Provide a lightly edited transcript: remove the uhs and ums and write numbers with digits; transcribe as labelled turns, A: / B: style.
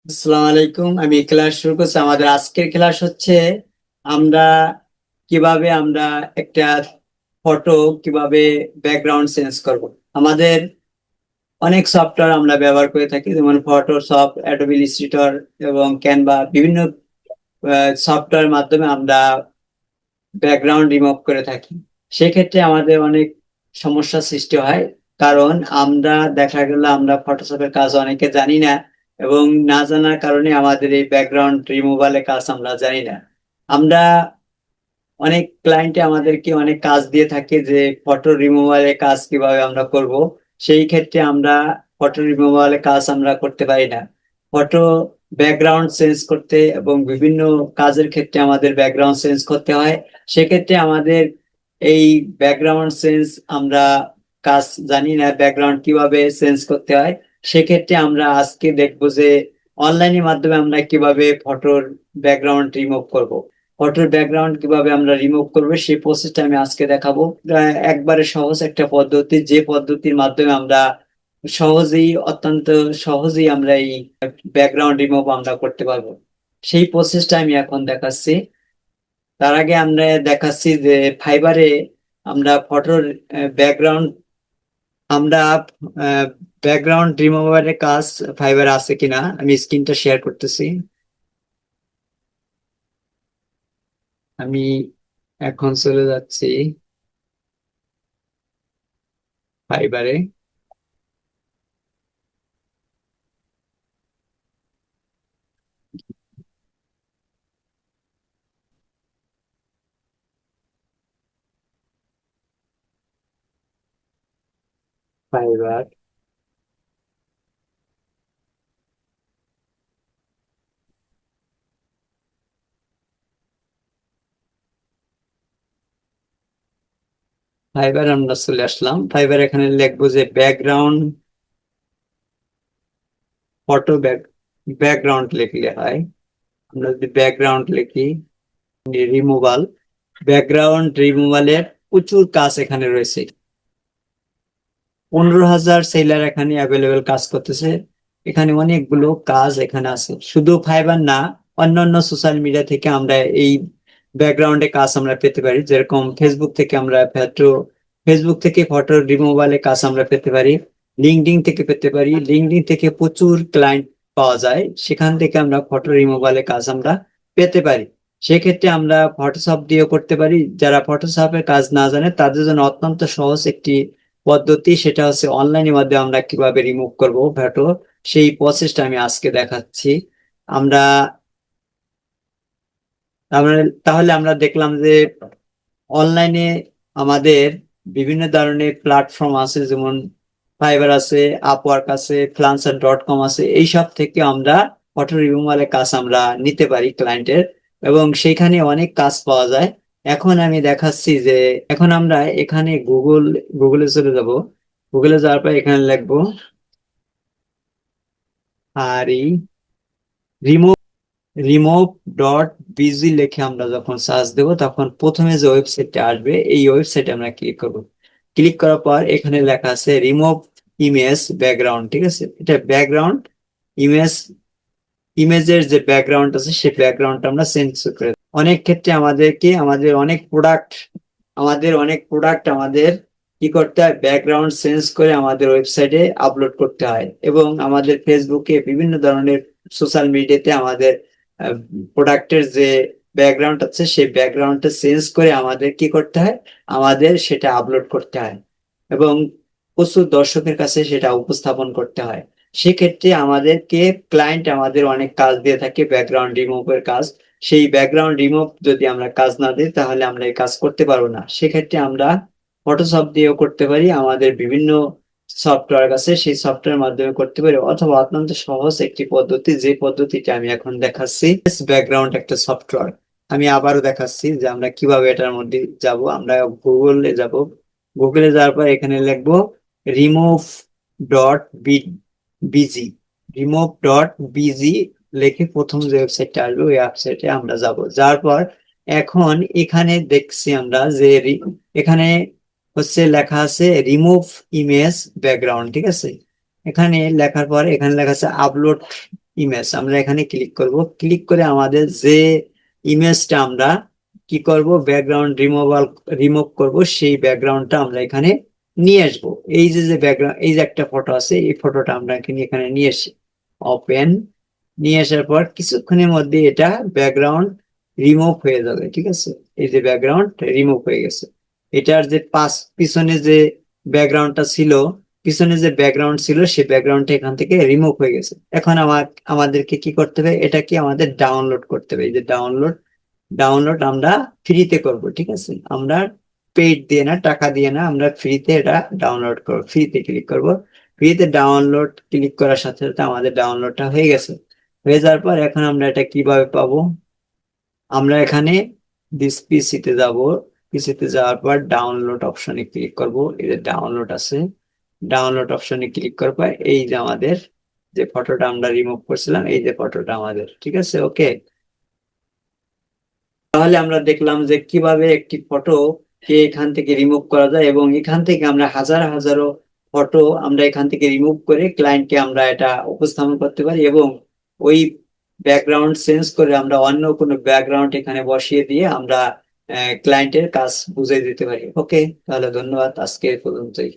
A: আসসালামু আলাইকুম। আমি ক্লাস শুরু করছি। আমাদের আজকের ক্লাস হচ্ছে আমরা আমরা একটা ফটো কিভাবে ব্যাকগ্রাউন্ড চেঞ্জ করব। আমাদের অনেক সফটওয়্যার আমরা ব্যবহার করে থাকি, যেমন ফটোশপ, অ্যাডোবি ইলাস্ট্রেটর এবং ক্যানভা। বিভিন্ন সফটওয়্যার মাধ্যমে আমরা ব্যাকগ্রাউন্ড রিমুভ করে থাকি। সেক্ষেত্রে আমাদের অনেক সমস্যার সৃষ্টি হয়, কারণ আমরা দেখা গেল আমরা ফটোশপের কাজ অনেকে জানি না, এবং না জানার কারণে আমাদের এই ব্যাকগ্রাউন্ড রিমুভালের কাজ আমরা জানি না। আমরা অনেক ক্লায়েন্টে আমাদেরকে অনেক কাজ দিয়ে থাকে যে ফটো রিমুভালের কাজ কিভাবে আমরা করব। সেই ক্ষেত্রে আমরা ফটো রিমুভালের কাজ আমরা করতে পারি না। ফটো ব্যাকগ্রাউন্ড চেঞ্জ করতে এবং বিভিন্ন কাজের ক্ষেত্রে আমাদের ব্যাকগ্রাউন্ড চেঞ্জ করতে হয়। সেক্ষেত্রে আমাদের এই ব্যাকগ্রাউন্ড চেঞ্জ আমরা কাজ জানি না, ব্যাকগ্রাউন্ড কিভাবে চেঞ্জ করতে হয়। সেক্ষেত্রে আমরা আজকে দেখবো যে অনলাইনের মাধ্যমে আমরা কিভাবে ফটোর ব্যাকগ্রাউন্ড রিমুভ করব। ফটোর ব্যাকগ্রাউন্ড কিভাবে আমরা রিমুভ করবো সেই প্রসেসটা আমি আজকে দেখাবো। একবারে সহজ একটা পদ্ধতি, যে পদ্ধতির মাধ্যমে আমরা অত্যন্ত সহজেই আমরা এই ব্যাকগ্রাউন্ড রিমুভ আমরা করতে পারবো। সেই প্রসেসটা আমি এখন দেখাচ্ছি। তার আগে আমরা দেখাচ্ছি যে ফাইবারে আমরা ফটোর ব্যাকগ্রাউন্ড আমরা ব্যাকগ্রাউন্ড রিমুভারের কাজ ফাইবার আছে কিনা আমি স্ক্রিনটা শেয়ার করতেছি। আমি এখন চলে যাচ্ছি ফাইবারে। ফাইবার ফাইবার আমরা চলে আসলাম। ফাইবার এখানে লিখবো যে ব্যাকগ্রাউন্ড ফটো ব্যাকগ্রাউন্ড লিখলে হয়। আমরা যদি ব্যাকগ্রাউন্ড লিখি, রিমুভাল, ব্যাকগ্রাউন্ড রিমুভালের প্রচুর কাজ এখানে রয়েছে। 15,000 সেলার এখানে অ্যাভেলেবেল কাজ করতেছে। এখানে অনেকগুলো কাজ এখানে আছে, শুধু ফাইবার না, অন্যান্য সোশ্যাল মিডিয়া থেকে আমরা এই ব্যাকগ্রাউন্ডে কাজ আমরা পেতে পারি। যেরকম ফেসবুক থেকে ফটো রিমুভালের কাজ আমরা পেতে পারি। লিঙ্কডইন থেকে পেতে পারি। লিঙ্কডইন থেকে প্রচুর ক্লায়েন্ট পাওয়া যায়, সেখান থেকে আমরা ফটো রিমুভালের কাজ আমরা পেতে পারি। সেক্ষেত্রে আমরা ফটোশপ দিয়েও করতে পারি। যারা ফটোশপের কাজ না জানে তাদের জন্য অত্যন্ত সহজ একটি পদ্ধতি, সেটা হচ্ছে অনলাইনের মাধ্যমে আমরা কিভাবে রিমুভ করব ফটো। সেই প্রসেসটা আমি আজকে দেখাচ্ছি। আমরা তাহলে আমরা দেখলাম যে অনলাইনে আমাদের বিভিন্ন ধরনের প্ল্যাটফর্ম আছে, যেমন ফাইবার আছে, আপওয়ার্ক আছে, ফ্রিল্যান্সার.com আছে। এইসব থেকে আমরা ফটো রিমুভালের কাজ আমরা নিতে পারি ক্লায়েন্টের, এবং সেইখানে অনেক কাজ পাওয়া যায়। এখন আমি দেখাচ্ছি যে এখন আমরা এখানে গুগলে চলে যাব। গুগলে যাওয়ার পর এখানে লিখবো আর রিমুভ ডট বিজি লিখে আমরা যখন সার্চ দেবো, তখন প্রথমে যে ওয়েবসাইটটা আসবে এই ওয়েবসাইটে আমরা ক্লিক করব। ক্লিক করার পর এখানে লেখা আছে রিমুভ ইমেজ ব্যাকগ্রাউন্ড, ঠিক আছে। এটা ব্যাকগ্রাউন্ড ইমেজ, ইমেজের যে ব্যাকগ্রাউন্ড আছে সেই ব্যাকগ্রাউন্ডটা আমরা চেঞ্জ করে দেব। অনেক ক্ষেত্রে আমাদের আমাদের কি করতে হয়, ব্যাকগ্রাউন্ড চেঞ্জ করে আমাদের ওয়েবসাইটে আপলোড করতে হয়, এবং আমাদের ফেসবুকে বিভিন্ন ধরনের সোশ্যাল মিডিয়াতে আমাদের প্রোডাক্টের যে ব্যাকগ্রাউন্ড আছে সেই ব্যাকগ্রাউন্ডটা চেঞ্জ করে আমাদের কি করতে হয়, আমাদের সেটা আপলোড করতে হয়, এবং প্রচুর দর্শকের কাছে সেটা উপস্থাপন করতে হয়। সেক্ষেত্রে আমাদেরকে ক্লায়েন্ট আমাদের অনেক কাজ দিয়ে থাকে, ব্যাকগ্রাউন্ড রিমুভের কাজ। সেই ব্যাকগ্রাউন্ড রিমুভ যদি আমরা কাজ না দিই তাহলে আমরা এই কাজ করতে পারবো না। সেক্ষেত্রে আমরা ফটোশপ দিয়েও করতে পারি, আমাদের বিভিন্ন সফটওয়্যার আছে সেই সফটওয়্যার মাধ্যমে করতে পারি, অথবা অত্যন্ত সহজ একটি পদ্ধতি, যে পদ্ধতিটা আমি এখন দেখাচ্ছি, ব্যাকগ্রাউন্ড একটা সফটওয়্যার। আমি আবারও দেখাচ্ছি যে আমরা কিভাবে এটার মধ্যে যাব। আমরা গুগলে যাব। গুগলে যাওয়ার পর এখানে লিখবো রিমুভ ডট বিজি। রিমুভ.bg লিখে প্রথম যে ওয়েবসাইটটা আসবে ওই ওয়েবসাইটে আমরা যাব। যাওয়ার পর এখন এখানে দেখছি আমরা যে এখানে হচ্ছে লেখা আছে রিমুভ ইমেজ ব্যাকগ্রাউন্ড, ঠিক আছে। এখানে লেখার পর এখানে লেখা আছে আপলোড ইমেজ, আমরা এখানে ক্লিক করব। ক্লিক করে আমাদের যে ইমেজটা আমরা কি করব, ব্যাকগ্রাউন্ড রিমুভ করব, সেই ব্যাকগ্রাউন্ডটা আমরা এখানে নিয়ে আসবো। এই যে যে ব্যাকগ্রাউন্ড, এই যে একটা ফটো আছে, এই ফটোটা আমরা এখানে নিয়ে আসি। ওপেন, নিয়ে আসার পর কিছুক্ষণের মধ্যে এটা ব্যাকগ্রাউন্ড রিমুভ হয়ে যাবে, ঠিক আছে। এই যে ব্যাকগ্রাউন্ড রিমুভ হয়ে গেছে। এটার যে পিছনে যে ব্যাকগ্রাউন্ডটা ছিল, পিছনে যে ব্যাকগ্রাউন্ড ছিল সেই ব্যাকগ্রাউন্ডটা এখান থেকে রিমুভ হয়ে গেছে। এখন আমাদেরকে কি করতে হবে, এটাকে আমাদের ডাউনলোড করতে হবে। এই যে ডাউনলোড, ডাউনলোড আমরা ফ্রিতে করব, ঠিক আছে। আমরা পেইড দিয়ে না, টাকা দিয়ে না, আমরা ফ্রিতে এটা ডাউনলোড করব। ফ্রিতে ক্লিক করব। ফ্রিতে ডাউনলোড ক্লিক করার সাথে সাথে আমাদের ডাউনলোডটা হয়ে গেছে। হয়ে যাওয়ার পর এখন আমরা এটা কিভাবে পাবো, আমরা এখানে দিস পিসিতে যাব। পিসিতে যাওয়ার পর ডাউনলোড অপশনে ক্লিক করব। এই যে ডাউনলোড আছে, ডাউনলোড অপশনে ক্লিক করার পর এই যে আমাদের যে ফটোটা আমরা রিমুভ করছিলাম, এই যে ফটোটা আমাদের, ঠিক আছে। ওকে, তাহলে আমরা দেখলাম যে কিভাবে একটি ফটো কে এখান থেকে রিমুভ করা যায়, এবং এখান থেকে আমরা হাজার হাজারো ফটো আমরা এখান থেকে রিমুভ করে ক্লায়েন্টকে আমরা এটা উপস্থাপন করতে পারি, এবং ওই ব্যাকগ্রাউন্ড চেঞ্জ করে আমরা অন্য কোনো ব্যাকগ্রাউন্ড এখানে বসিয়ে দিয়ে আমরা ক্লায়েন্টের কাজ বুঝিয়ে দিতে পারি। ওকে, তাহলে ধন্যবাদ, আজকে এই পর্যন্তই।